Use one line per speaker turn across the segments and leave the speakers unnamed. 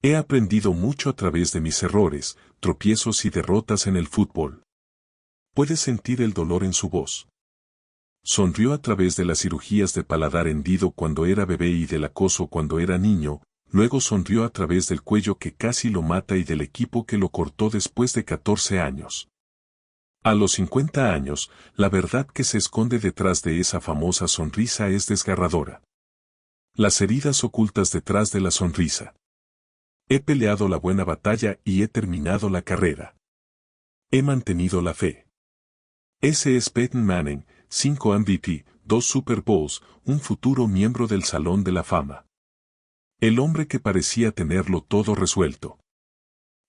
He aprendido mucho a través de mis errores, tropiezos y derrotas en el fútbol. Puedes sentir el dolor en su voz. Sonrió a través de las cirugías de paladar hendido cuando era bebé y del acoso cuando era niño, luego sonrió a través del cuello que casi lo mata y del equipo que lo cortó después de 14 años. A los 50 años, la verdad que se esconde detrás de esa famosa sonrisa es desgarradora. Las heridas ocultas detrás de la sonrisa. He peleado la buena batalla y he terminado la carrera. He mantenido la fe. Ese es Peyton Manning, 5 MVP, 2 Super Bowls, un futuro miembro del Salón de la Fama. El hombre que parecía tenerlo todo resuelto.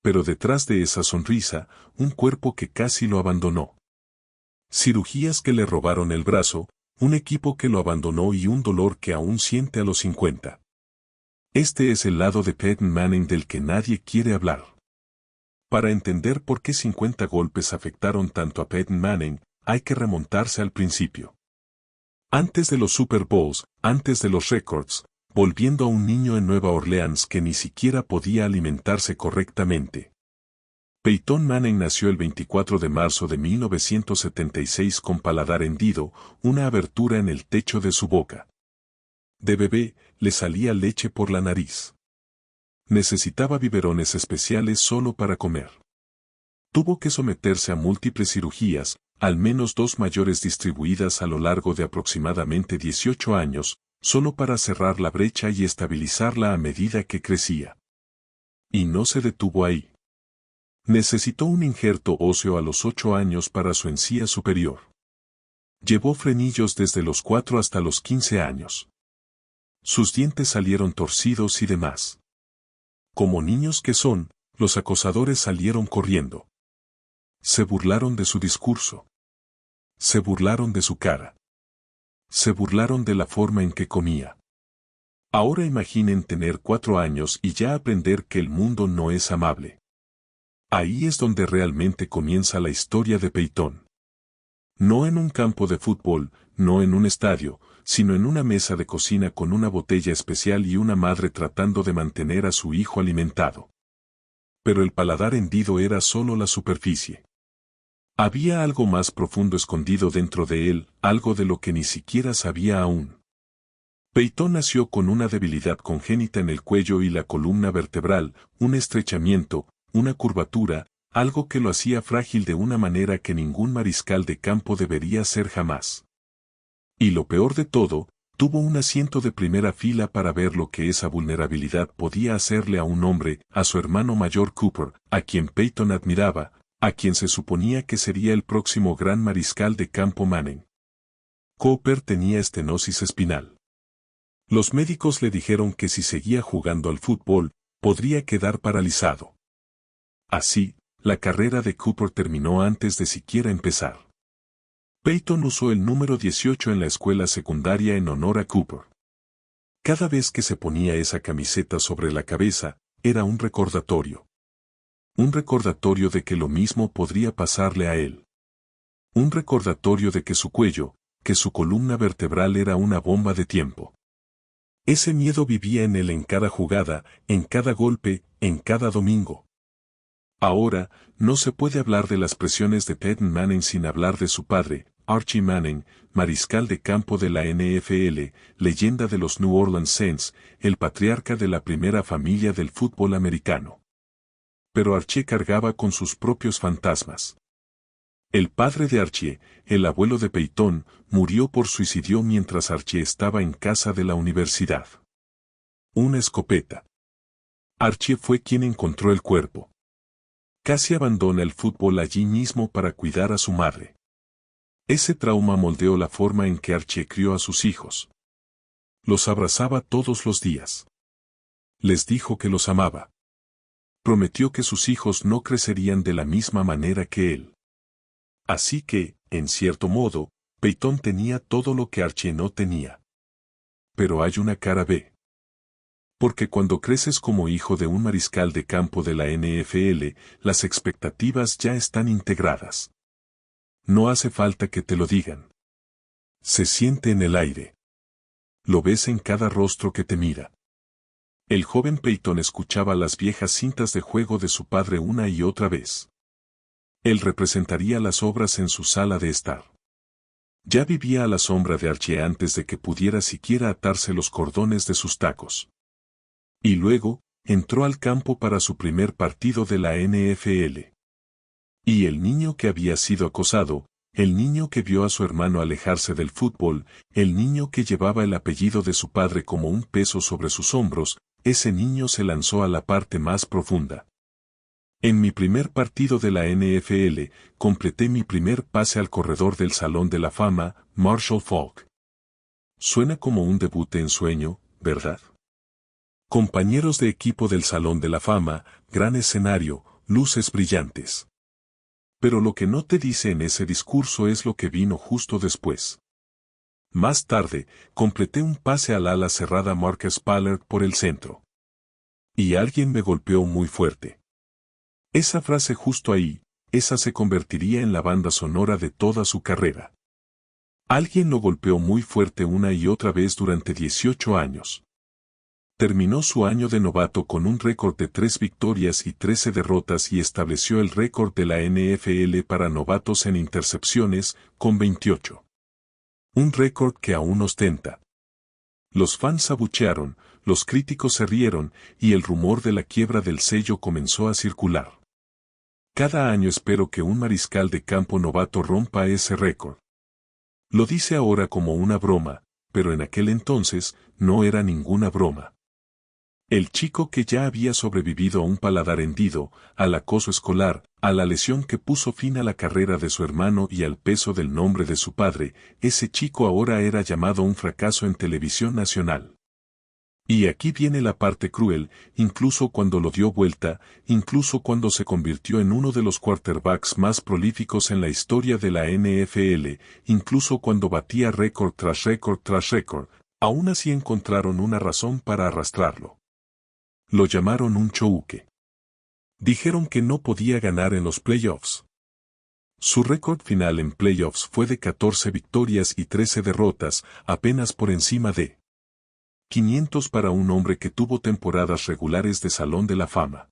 Pero detrás de esa sonrisa, un cuerpo que casi lo abandonó. Cirugías que le robaron el brazo, un equipo que lo abandonó y un dolor que aún siente a los 50. Este es el lado de Peyton Manning del que nadie quiere hablar. Para entender por qué 50 golpes afectaron tanto a Peyton Manning, hay que remontarse al principio. Antes de los Super Bowls, antes de los récords, volviendo a un niño en Nueva Orleans que ni siquiera podía alimentarse correctamente. Peyton Manning nació el 24 de marzo de 1976 con paladar hendido, una abertura en el techo de su boca. De bebé, le salía leche por la nariz. Necesitaba biberones especiales solo para comer. Tuvo que someterse a múltiples cirugías, al menos 2 mayores distribuidas a lo largo de aproximadamente 18 años, solo para cerrar la brecha y estabilizarla a medida que crecía. Y no se detuvo ahí. Necesitó un injerto óseo a los 8 años para su encía superior. Llevó frenillos desde los 4 hasta los 15 años. Sus dientes salieron torcidos y demás. Como niños que son, los acosadores salieron corriendo. Se burlaron de su discurso. Se burlaron de su cara. Se burlaron de la forma en que comía. Ahora imaginen tener 4 años y ya aprender que el mundo no es amable. Ahí es donde realmente comienza la historia de Peyton. No en un campo de fútbol, no en un estadio, sino en una mesa de cocina con una botella especial y una madre tratando de mantener a su hijo alimentado. Pero el paladar hendido era solo la superficie. Había algo más profundo escondido dentro de él, algo de lo que ni siquiera sabía aún. Peyton nació con una debilidad congénita en el cuello y la columna vertebral, un estrechamiento, una curvatura, algo que lo hacía frágil de una manera que ningún mariscal de campo debería ser jamás. Y lo peor de todo, tuvo un asiento de primera fila para ver lo que esa vulnerabilidad podía hacerle a un hombre, a su hermano mayor Cooper, a quien Peyton admiraba, a quien se suponía que sería el próximo gran mariscal de campo Manning. Cooper tenía estenosis espinal. Los médicos le dijeron que si seguía jugando al fútbol, podría quedar paralizado. Así, la carrera de Cooper terminó antes de siquiera empezar. Peyton usó el número 18 en la escuela secundaria en honor a Cooper. Cada vez que se ponía esa camiseta sobre la cabeza, era un recordatorio. Un recordatorio de que lo mismo podría pasarle a él. Un recordatorio de que su cuello, que su columna vertebral era una bomba de tiempo. Ese miedo vivía en él en cada jugada, en cada golpe, en cada domingo. Ahora, no se puede hablar de las presiones de Peyton Manning sin hablar de su padre, Archie Manning, mariscal de campo de la NFL, leyenda de los New Orleans Saints, el patriarca de la primera familia del fútbol americano. Pero Archie cargaba con sus propios fantasmas. El padre de Archie, el abuelo de Peyton, murió por suicidio mientras Archie estaba en casa de la universidad. Una escopeta. Archie fue quien encontró el cuerpo. Casi abandona el fútbol allí mismo para cuidar a su madre. Ese trauma moldeó la forma en que Archie crió a sus hijos. Los abrazaba todos los días. Les dijo que los amaba. Prometió que sus hijos no crecerían de la misma manera que él. Así que, en cierto modo, Peyton tenía todo lo que Archie no tenía. Pero hay una cara B. Porque cuando creces como hijo de un mariscal de campo de la NFL, las expectativas ya están integradas. No hace falta que te lo digan. Se siente en el aire. Lo ves en cada rostro que te mira. El joven Peyton escuchaba las viejas cintas de juego de su padre una y otra vez. Él representaría las obras en su sala de estar. Ya vivía a la sombra de Archie antes de que pudiera siquiera atarse los cordones de sus tacos. Y luego, entró al campo para su primer partido de la NFL. Y el niño que había sido acosado, el niño que vio a su hermano alejarse del fútbol, el niño que llevaba el apellido de su padre como un peso sobre sus hombros, ese niño se lanzó a la parte más profunda. En mi primer partido de la NFL, completé mi primer pase al corredor del Salón de la Fama, Marshall Faulk. Suena como un debut de ensueño, ¿verdad? Compañeros de equipo del Salón de la Fama, gran escenario, luces brillantes. Pero lo que no te dice en ese discurso es lo que vino justo después. Más tarde, completé un pase al ala cerrada Marcus Pollard por el centro. Y alguien me golpeó muy fuerte. Esa frase justo ahí, esa se convertiría en la banda sonora de toda su carrera. Alguien lo golpeó muy fuerte una y otra vez durante 18 años. Terminó su año de novato con un récord de 3 victorias y 13 derrotas y estableció el récord de la NFL para novatos en intercepciones, con 28. Un récord que aún ostenta. Los fans abuchearon, los críticos se rieron, y el rumor de la quiebra del sello comenzó a circular. Cada año espero que un mariscal de campo novato rompa ese récord. Lo dice ahora como una broma, pero en aquel entonces, no era ninguna broma. El chico que ya había sobrevivido a un paladar hendido, al acoso escolar, a la lesión que puso fin a la carrera de su hermano y al peso del nombre de su padre, ese chico ahora era llamado un fracaso en televisión nacional. Y aquí viene la parte cruel, incluso cuando lo dio vuelta, incluso cuando se convirtió en uno de los quarterbacks más prolíficos en la historia de la NFL, incluso cuando batía récord tras récord tras récord, aún así encontraron una razón para arrastrarlo. Lo llamaron un choke. Dijeron que no podía ganar en los playoffs. Su récord final en playoffs fue de 14 victorias y 13 derrotas, apenas por encima de 500 para un hombre que tuvo temporadas regulares de Salón de la Fama.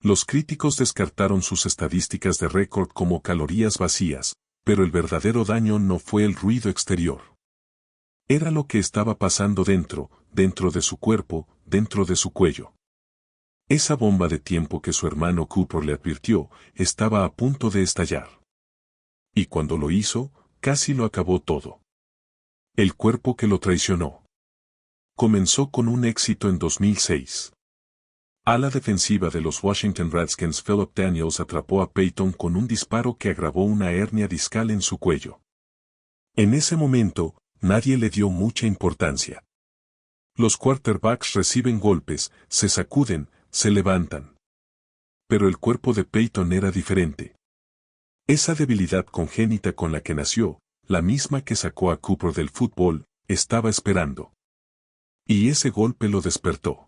Los críticos descartaron sus estadísticas de récord como calorías vacías, pero el verdadero daño no fue el ruido exterior. Era lo que estaba pasando dentro de su cuerpo, dentro de su cuello. Esa bomba de tiempo que su hermano Cooper le advirtió, estaba a punto de estallar. Y cuando lo hizo, casi lo acabó todo. El cuerpo que lo traicionó. Comenzó con un éxito en 2006. Ala defensiva de los Washington Redskins Philip Daniels atrapó a Peyton con un disparo que agravó una hernia discal en su cuello. En ese momento, nadie le dio mucha importancia. Los quarterbacks reciben golpes, se sacuden, se levantan. Pero el cuerpo de Peyton era diferente. Esa debilidad congénita con la que nació, la misma que sacó a Cooper del fútbol, estaba esperando. Y ese golpe lo despertó.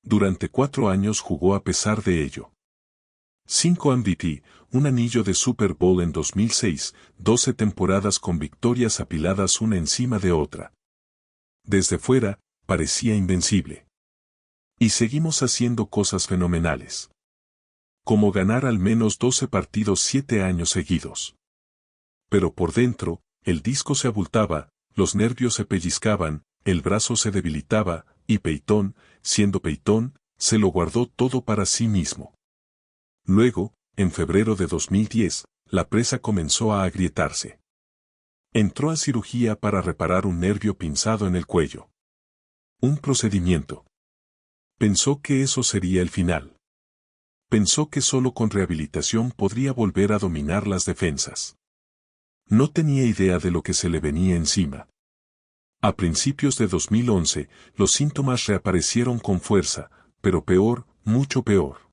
Durante 4 años jugó a pesar de ello. 5 MVP, un anillo de Super Bowl en 2006, 12 temporadas con victorias apiladas una encima de otra. Desde fuera, parecía invencible. Y seguimos haciendo cosas fenomenales. Como ganar al menos 12 partidos 7 años seguidos. Pero por dentro, el disco se abultaba, los nervios se pellizcaban, el brazo se debilitaba, y Peyton, siendo Peyton, se lo guardó todo para sí mismo. Luego, en febrero de 2010, la presa comenzó a agrietarse. Entró a cirugía para reparar un nervio pinzado en el cuello. Un procedimiento. Pensó que eso sería el final. Pensó que solo con rehabilitación podría volver a dominar las defensas. No tenía idea de lo que se le venía encima. A principios de 2011, los síntomas reaparecieron con fuerza, pero peor, mucho peor.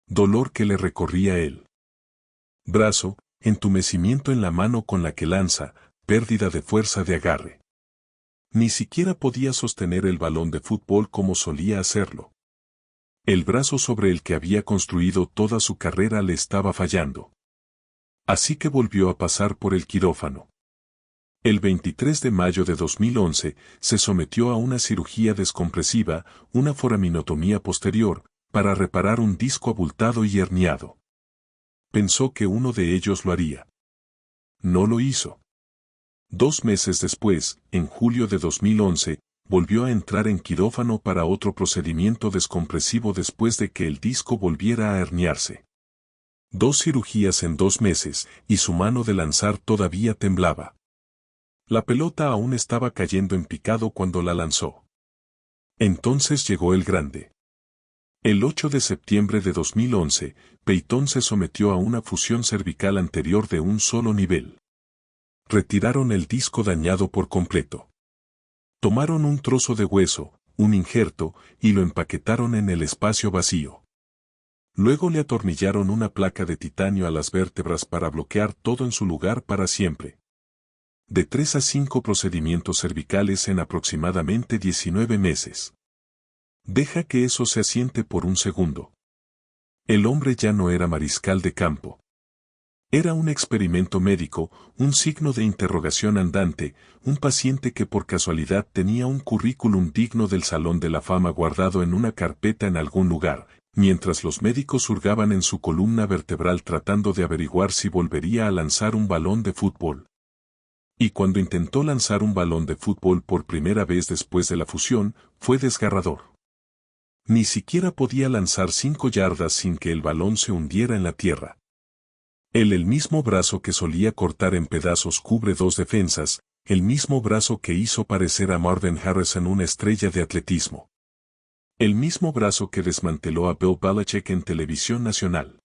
Dolor que le recorría el brazo, entumecimiento en la mano con la que lanza, pérdida de fuerza de agarre. Ni siquiera podía sostener el balón de fútbol como solía hacerlo. El brazo sobre el que había construido toda su carrera le estaba fallando. Así que volvió a pasar por el quirófano. El 23 de mayo de 2011, se sometió a una cirugía descompresiva, una foraminotomía posterior, para reparar un disco abultado y herniado. Pensó que uno de ellos lo haría. No lo hizo. 2 meses después, en julio de 2011, volvió a entrar en quirófano para otro procedimiento descompresivo después de que el disco volviera a herniarse. 2 cirugías en 2 meses, y su mano de lanzar todavía temblaba. La pelota aún estaba cayendo en picado cuando la lanzó. Entonces llegó el grande. El 8 de septiembre de 2011, Peyton se sometió a una fusión cervical anterior de un solo nivel. Retiraron el disco dañado por completo. Tomaron un trozo de hueso, un injerto, y lo empaquetaron en el espacio vacío. Luego le atornillaron una placa de titanio a las vértebras para bloquear todo en su lugar para siempre. De 3 a 5 procedimientos cervicales en aproximadamente 19 meses. Deja que eso se asiente por un segundo. El hombre ya no era mariscal de campo. Era un experimento médico, un signo de interrogación andante, un paciente que por casualidad tenía un currículum digno del Salón de la Fama guardado en una carpeta en algún lugar, mientras los médicos hurgaban en su columna vertebral tratando de averiguar si volvería a lanzar un balón de fútbol. Y cuando intentó lanzar un balón de fútbol por primera vez después de la fusión, fue desgarrador. Ni siquiera podía lanzar 5 yardas sin que el balón se hundiera en la tierra. El mismo brazo que solía cortar en pedazos cubre 2 defensas, el mismo brazo que hizo parecer a Marvin Harrison una estrella de atletismo. El mismo brazo que desmanteló a Bill Belichick en televisión nacional.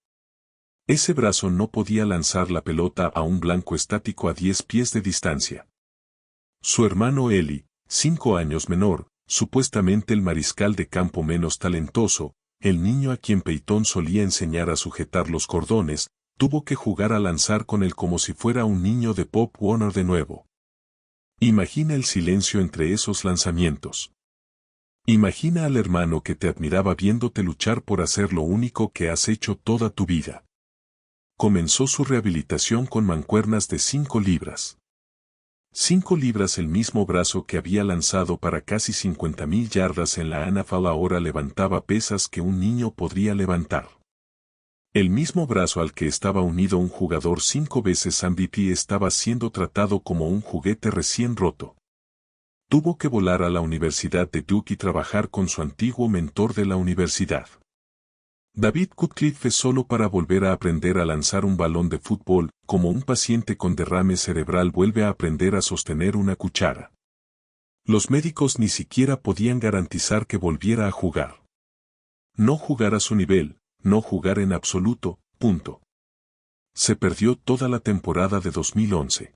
Ese brazo no podía lanzar la pelota a un blanco estático a 10 pies de distancia. Su hermano Eli, 5 años menor, supuestamente el mariscal de campo menos talentoso, el niño a quien Peyton solía enseñar a sujetar los cordones, tuvo que jugar a lanzar con él como si fuera un niño de Pop Warner de nuevo. Imagina el silencio entre esos lanzamientos. Imagina al hermano que te admiraba viéndote luchar por hacer lo único que has hecho toda tu vida. Comenzó su rehabilitación con mancuernas de 5 libras. 5 libras, el mismo brazo que había lanzado para casi 50,000 yardas en la NFL ahora levantaba pesas que un niño podría levantar. El mismo brazo al que estaba unido un jugador 5 veces MVP estaba siendo tratado como un juguete recién roto. Tuvo que volar a la Universidad de Duke y trabajar con su antiguo mentor de la universidad. David Cutcliffe solo para volver a aprender a lanzar un balón de fútbol, como un paciente con derrame cerebral vuelve a aprender a sostener una cuchara. Los médicos ni siquiera podían garantizar que volviera a jugar. No jugar a su nivel, no jugar en absoluto, punto. Se perdió toda la temporada de 2011.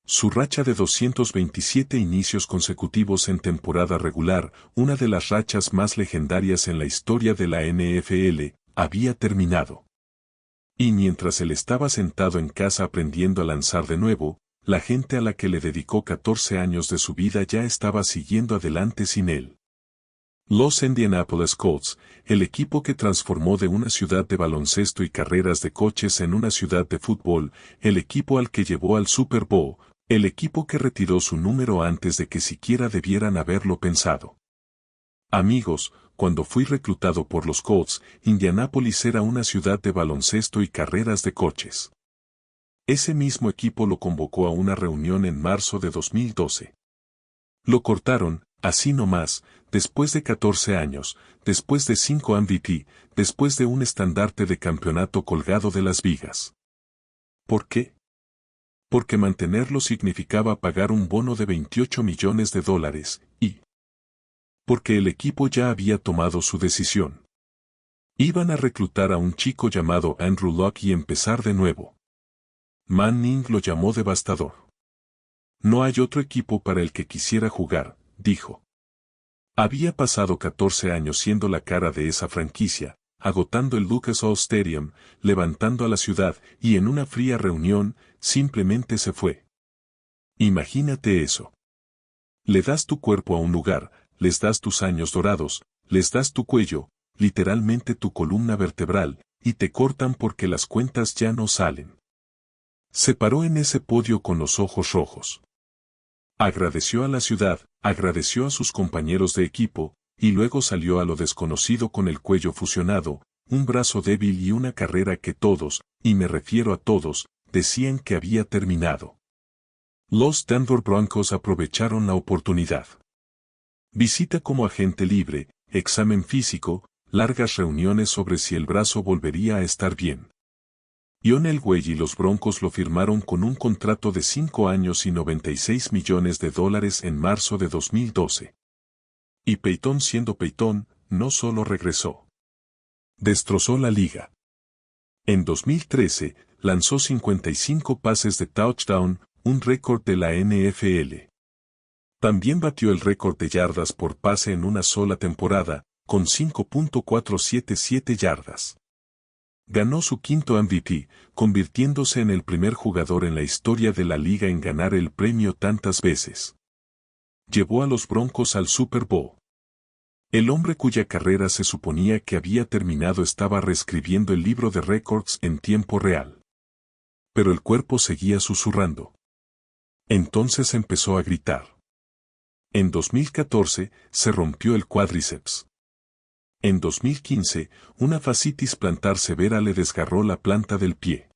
Su racha de 227 inicios consecutivos en temporada regular, una de las rachas más legendarias en la historia de la NFL, había terminado. Y mientras él estaba sentado en casa aprendiendo a lanzar de nuevo, la gente a la que le dedicó 14 años de su vida ya estaba siguiendo adelante sin él. Los Indianapolis Colts, el equipo que transformó de una ciudad de baloncesto y carreras de coches en una ciudad de fútbol, el equipo al que llevó al Super Bowl, el equipo que retiró su número antes de que siquiera debieran haberlo pensado. Amigos, cuando fui reclutado por los Colts, Indianápolis era una ciudad de baloncesto y carreras de coches. Ese mismo equipo lo convocó a una reunión en marzo de 2012. Lo cortaron, así nomás, después de 14 años, después de 5 MVP, después de un estandarte de campeonato colgado de las vigas. ¿Por qué? Porque mantenerlo significaba pagar un bono de $28 millones, y porque el equipo ya había tomado su decisión. Iban a reclutar a un chico llamado Andrew Luck y empezar de nuevo. Manning lo llamó devastador. No hay otro equipo para el que quisiera jugar, dijo. Había pasado 14 años siendo la cara de esa franquicia, agotando el Lucas Oil Stadium, levantando a la ciudad, y en una fría reunión, simplemente se fue. Imagínate eso. Le das tu cuerpo a un lugar, les das tus años dorados, les das tu cuello, literalmente tu columna vertebral, y te cortan porque las cuentas ya no salen. Se paró en ese podio con los ojos rojos. Agradeció a la ciudad, agradeció a sus compañeros de equipo, y luego salió a lo desconocido con el cuello fusionado, un brazo débil y una carrera que todos, y me refiero a todos, decían que había terminado. Los Denver Broncos aprovecharon la oportunidad. Visita como agente libre, examen físico, largas reuniones sobre si el brazo volvería a estar bien. John Elway y los Broncos lo firmaron con un contrato de 5 años y $96 millones en marzo de 2012. Y Peyton, siendo Peyton, no solo regresó. Destrozó la liga. En 2013, lanzó 55 pases de touchdown, un récord de la NFL. También batió el récord de yardas por pase en una sola temporada, con 5.477 yardas. Ganó su quinto MVP, convirtiéndose en el primer jugador en la historia de la liga en ganar el premio tantas veces. Llevó a los Broncos al Super Bowl. El hombre cuya carrera se suponía que había terminado estaba reescribiendo el libro de récords en tiempo real. Pero el cuerpo seguía susurrando. Entonces empezó a gritar. En 2014, se rompió el cuádriceps. En 2015, una fascitis plantar severa le desgarró la planta del pie.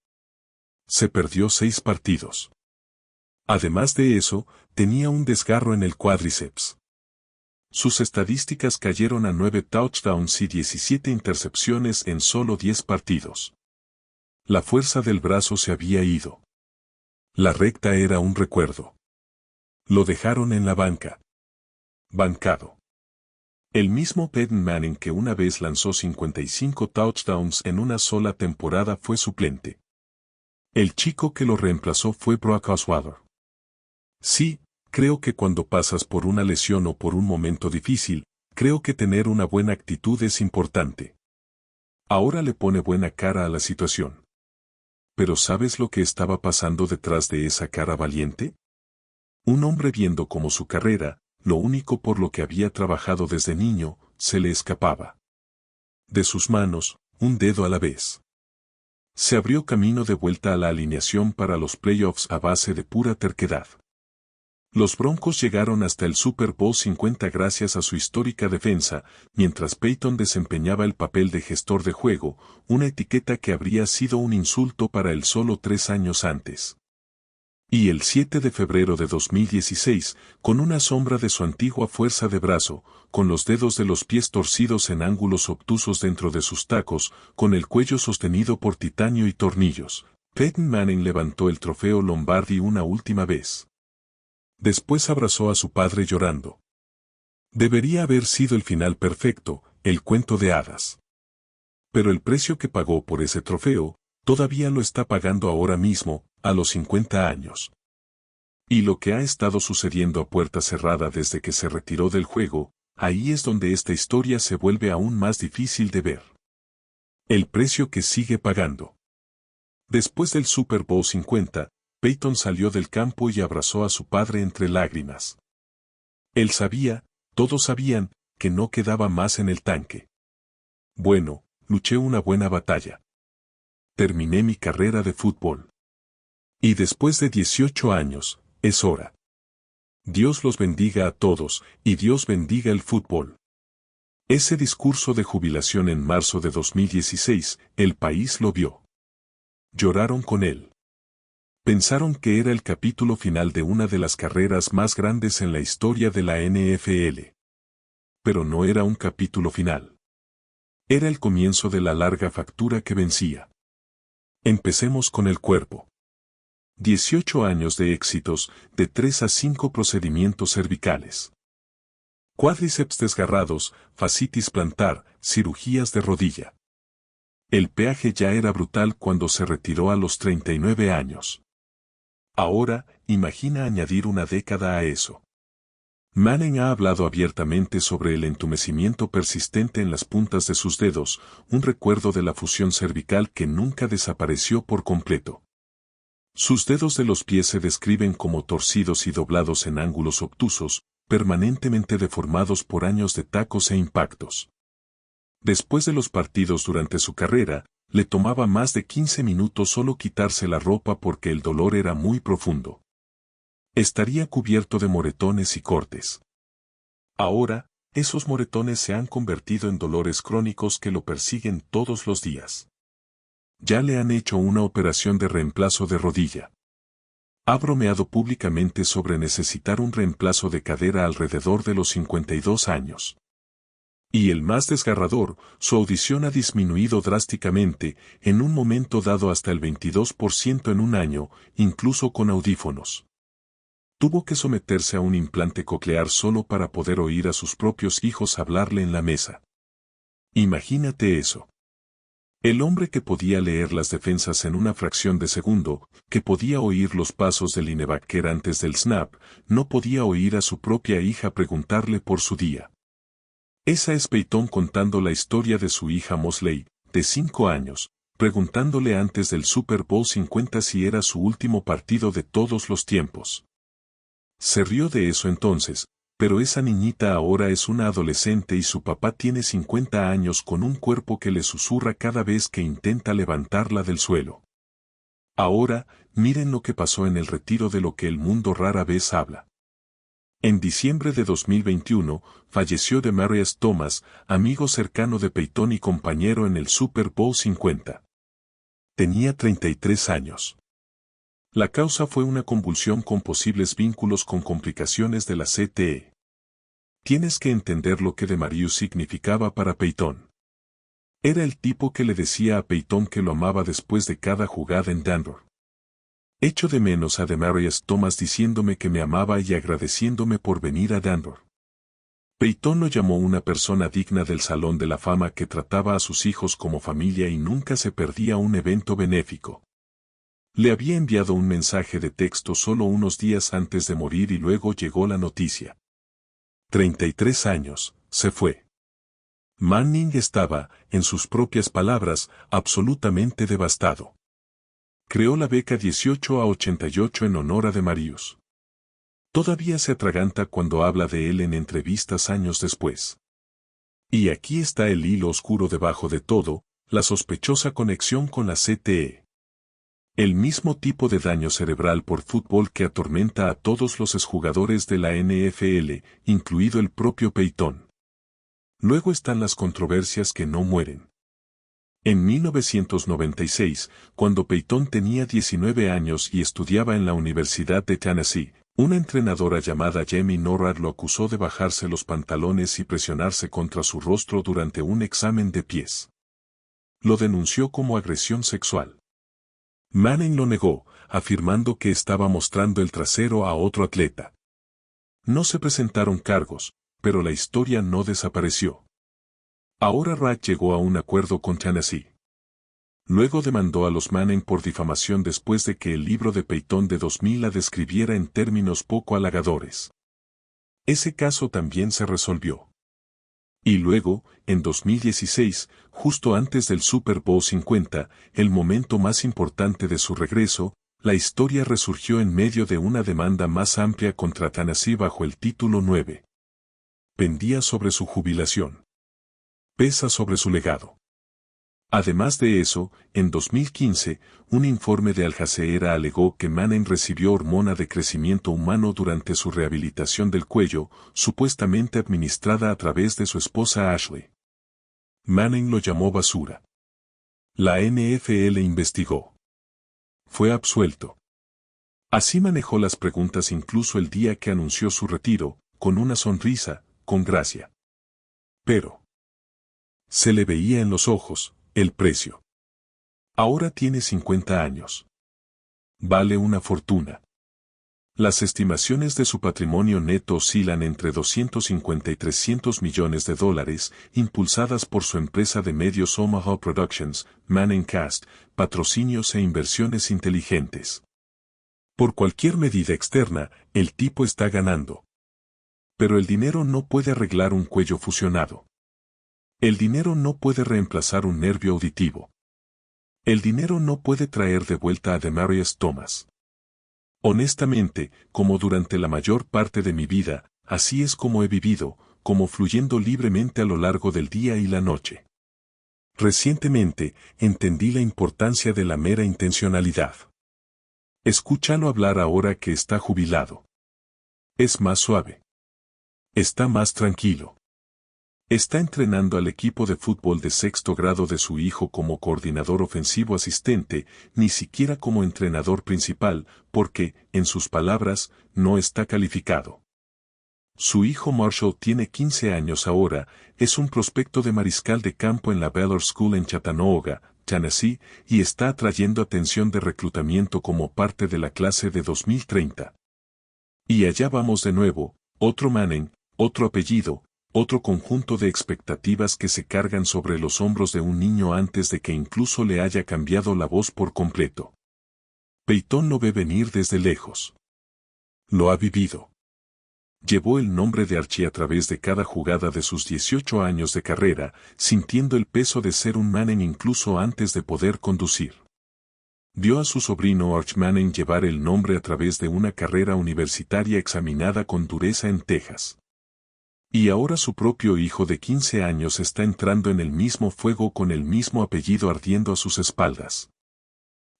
Se perdió 6 partidos. Además de eso, tenía un desgarro en el cuádriceps. Sus estadísticas cayeron a 9 touchdowns y 17 intercepciones en solo 10 partidos. La fuerza del brazo se había ido. La recta era un recuerdo. Lo dejaron en la banca. Bancado. El mismo Peyton Manning que una vez lanzó 55 touchdowns en una sola temporada fue suplente. El chico que lo reemplazó fue Brock Osweiler. Sí, creo que cuando pasas por una lesión o por un momento difícil, creo que tener una buena actitud es importante. Ahora le pone buena cara a la situación. Pero ¿sabes lo que estaba pasando detrás de esa cara valiente? Un hombre viendo cómo su carrera, lo único por lo que había trabajado desde niño, se le escapaba. De sus manos, un dedo a la vez. Se abrió camino de vuelta a la alineación para los playoffs a base de pura terquedad. Los Broncos llegaron hasta el Super Bowl 50 gracias a su histórica defensa, mientras Peyton desempeñaba el papel de gestor de juego, una etiqueta que habría sido un insulto para él solo 3 años antes. Y el 7 de febrero de 2016, con una sombra de su antigua fuerza de brazo, con los dedos de los pies torcidos en ángulos obtusos dentro de sus tacos, con el cuello sostenido por titanio y tornillos, Peyton Manning levantó el trofeo Lombardi una última vez. Después abrazó a su padre llorando. Debería haber sido el final perfecto, el cuento de hadas. Pero el precio que pagó por ese trofeo, todavía lo está pagando ahora mismo, a los 50 años. Y lo que ha estado sucediendo a puerta cerrada desde que se retiró del juego, ahí es donde esta historia se vuelve aún más difícil de ver. El precio que sigue pagando. Después del Super Bowl 50, Peyton salió del campo y abrazó a su padre entre lágrimas. Él sabía, todos sabían, que no quedaba más en el tanque. Bueno, luché una buena batalla. Terminé mi carrera de fútbol. Y después de 18 años, es hora. Dios los bendiga a todos, y Dios bendiga el fútbol. Ese discurso de jubilación en marzo de 2016, el país lo vio. Lloraron con él. Pensaron que era el capítulo final de una de las carreras más grandes en la historia de la NFL. Pero no era un capítulo final. Era el comienzo de la larga factura que vencía. Empecemos con el cuerpo. 18 años de éxitos, de 3 a 5 procedimientos cervicales. Cuádriceps desgarrados, fascitis plantar, cirugías de rodilla. El peaje ya era brutal cuando se retiró a los 39 años. Ahora, imagina añadir una década a eso. Manning ha hablado abiertamente sobre el entumecimiento persistente en las puntas de sus dedos, un recuerdo de la fusión cervical que nunca desapareció por completo. Sus dedos de los pies se describen como torcidos y doblados en ángulos obtusos, permanentemente deformados por años de tacos e impactos. Después de los partidos durante su carrera, le tomaba más de 15 minutos solo quitarse la ropa porque el dolor era muy profundo. estaría cubierto de moretones y cortes. Ahora, esos moretones se han convertido en dolores crónicos que lo persiguen todos los días. Ya le han hecho una operación de reemplazo de rodilla. Ha bromeado públicamente sobre necesitar un reemplazo de cadera alrededor de los 52 años. Y el más desgarrador, su audición ha disminuido drásticamente, en un momento dado hasta el 22% en un año, incluso con audífonos. Tuvo que someterse a un implante coclear solo para poder oír a sus propios hijos hablarle en la mesa. Imagínate eso. El hombre que podía leer las defensas en una fracción de segundo, que podía oír los pasos del linebacker antes del snap, no podía oír a su propia hija preguntarle por su día. Esa es Peyton contando la historia de su hija Mosley, de 5 años, preguntándole antes del Super Bowl 50 si era su último partido de todos los tiempos. Se rió de eso entonces, pero esa niñita ahora es una adolescente y su papá tiene 50 años con un cuerpo que le susurra cada vez que intenta levantarla del suelo. Ahora, miren lo que pasó en el retiro de lo que el mundo rara vez habla. En diciembre de 2021, falleció Demaryius Thomas, amigo cercano de Peyton y compañero en el Super Bowl 50. Tenía 33 años. La causa fue una convulsión con posibles vínculos con complicaciones de la CTE. Tienes que entender lo que Demaryius significaba para Peyton. Era el tipo que le decía a Peyton que lo amaba después de cada jugada en Denver. Echo de menos a Demaryius Thomas diciéndome que me amaba y agradeciéndome por venir a Denver. Peyton lo llamó una persona digna del Salón de la Fama que trataba a sus hijos como familia y nunca se perdía un evento benéfico. Le había enviado un mensaje de texto solo unos días antes de morir y luego llegó la noticia. 33 años, se fue. Manning estaba, en sus propias palabras, absolutamente devastado. Creó la beca 18 a 88 en honor a Demaryius. Todavía se atraganta cuando habla de él en entrevistas años después. Y aquí está el hilo oscuro debajo de todo, la sospechosa conexión con la CTE. El mismo tipo de daño cerebral por fútbol que atormenta a todos los exjugadores de la NFL, incluido el propio Peyton. Luego están las controversias que no mueren. En 1996, cuando Peyton tenía 19 años y estudiaba en la Universidad de Tennessee, una entrenadora llamada Jamie Norrad lo acusó de bajarse los pantalones y presionarse contra su rostro durante un examen de pies. Lo denunció como agresión sexual. Manning lo negó, afirmando que estaba mostrando el trasero a otro atleta. No se presentaron cargos, pero la historia no desapareció. Ahora Rad llegó a un acuerdo con Tennessee. Luego demandó a los Manning por difamación después de que el libro de Peyton de 2000 la describiera en términos poco halagadores. Ese caso también se resolvió. Y luego, en 2016, justo antes del Super Bowl 50, el momento más importante de su regreso, la historia resurgió en medio de una demanda más amplia contra Tennessee bajo el título 9. Pendía sobre su jubilación. Pesa sobre su legado. Además de eso, en 2015, un informe de Al Jazeera alegó que Manning recibió hormona de crecimiento humano durante su rehabilitación del cuello, supuestamente administrada a través de su esposa Ashley. Manning lo llamó basura. La NFL investigó. Fue absuelto. Así manejó las preguntas incluso el día que anunció su retiro, con una sonrisa, con gracia. Pero se le veía en los ojos el precio. Ahora tiene 50 años. Vale una fortuna. Las estimaciones de su patrimonio neto oscilan entre 250 y 300 millones de dólares, impulsadas por su empresa de medios Omaha Productions, Manning Cast, patrocinios e inversiones inteligentes. Por cualquier medida externa, el tipo está ganando. Pero el dinero no puede arreglar un cuello fusionado. El dinero no puede reemplazar un nervio auditivo. El dinero no puede traer de vuelta a Demaryius Thomas. Honestamente, como durante la mayor parte de mi vida, así es como he vivido, como fluyendo libremente a lo largo del día y la noche. Recientemente, entendí la importancia de la mera intencionalidad. Escúchalo hablar ahora que está jubilado. Es más suave. Está más tranquilo. Está entrenando al equipo de fútbol de sexto grado de su hijo como coordinador ofensivo asistente, ni siquiera como entrenador principal, porque, en sus palabras, no está calificado. Su hijo Marshall tiene 15 años ahora, es un prospecto de mariscal de campo en la Baylor School en Chattanooga, Tennessee, y está atrayendo atención de reclutamiento como parte de la clase de 2030. Y allá vamos de nuevo, otro Manning, otro apellido, otro conjunto de expectativas que se cargan sobre los hombros de un niño antes de que incluso le haya cambiado la voz por completo. Peyton lo ve venir desde lejos. Lo ha vivido. Llevó el nombre de Archie a través de cada jugada de sus 18 años de carrera, sintiendo el peso de ser un Manning incluso antes de poder conducir. Vio a su sobrino Arch Manning llevar el nombre a través de una carrera universitaria examinada con dureza en Texas. Y ahora su propio hijo de 15 años está entrando en el mismo fuego con el mismo apellido ardiendo a sus espaldas.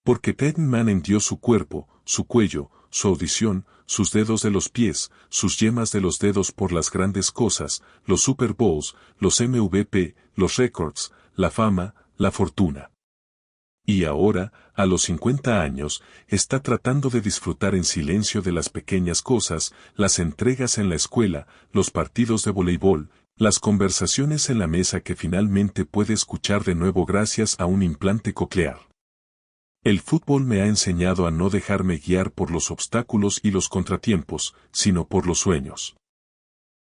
Porque Peyton Manning dio su cuerpo, su cuello, su audición, sus dedos de los pies, sus yemas de los dedos por las grandes cosas, los Super Bowls, los MVP, los récords, la fama, la fortuna. Y ahora, a los 50 años, está tratando de disfrutar en silencio de las pequeñas cosas, las entregas en la escuela, los partidos de voleibol, las conversaciones en la mesa que finalmente puede escuchar de nuevo gracias a un implante coclear. El fútbol me ha enseñado a no dejarme guiar por los obstáculos y los contratiempos, sino por los sueños.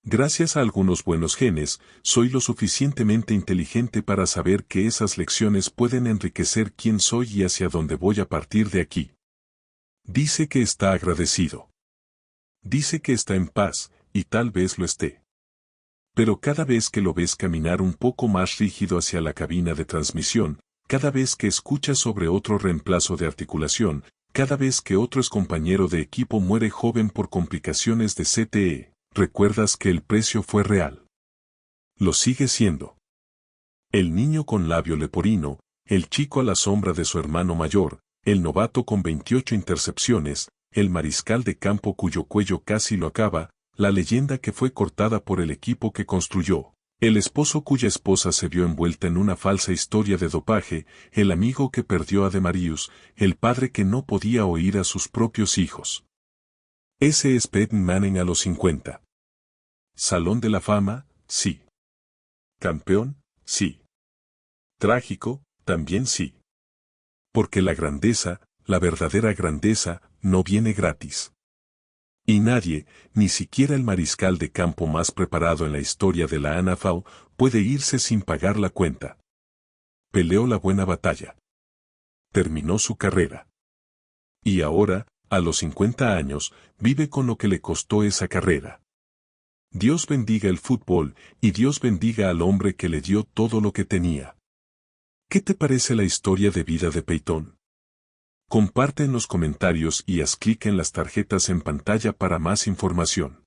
Gracias a algunos buenos genes, soy lo suficientemente inteligente para saber que esas lecciones pueden enriquecer quién soy y hacia dónde voy a partir de aquí. Dice que está agradecido. Dice que está en paz, y tal vez lo esté. Pero cada vez que lo ves caminar un poco más rígido hacia la cabina de transmisión, cada vez que escuchas sobre otro reemplazo de articulación, cada vez que otro excompañero de equipo muere joven por complicaciones de CTE, recuerdas que el precio fue real. Lo sigue siendo. El niño con labio leporino, el chico a la sombra de su hermano mayor, el novato con 28 intercepciones, el mariscal de campo cuyo cuello casi lo acaba, la leyenda que fue cortada por el equipo que construyó, el esposo cuya esposa se vio envuelta en una falsa historia de dopaje, el amigo que perdió a Demarius, el padre que no podía oír a sus propios hijos. Ese es Peyton Manning a los 50. Salón de la Fama, sí. Campeón, sí. Trágico, también sí. Porque la grandeza, la verdadera grandeza, no viene gratis. Y nadie, ni siquiera el mariscal de campo más preparado en la historia de la NFL, puede irse sin pagar la cuenta. Peleó la buena batalla. Terminó su carrera. Y ahora, a los 50 años, vive con lo que le costó esa carrera. Dios bendiga el fútbol, y Dios bendiga al hombre que le dio todo lo que tenía. ¿Qué te parece la historia de vida de Peyton? Comparte en los comentarios y haz clic en las tarjetas en pantalla para más información.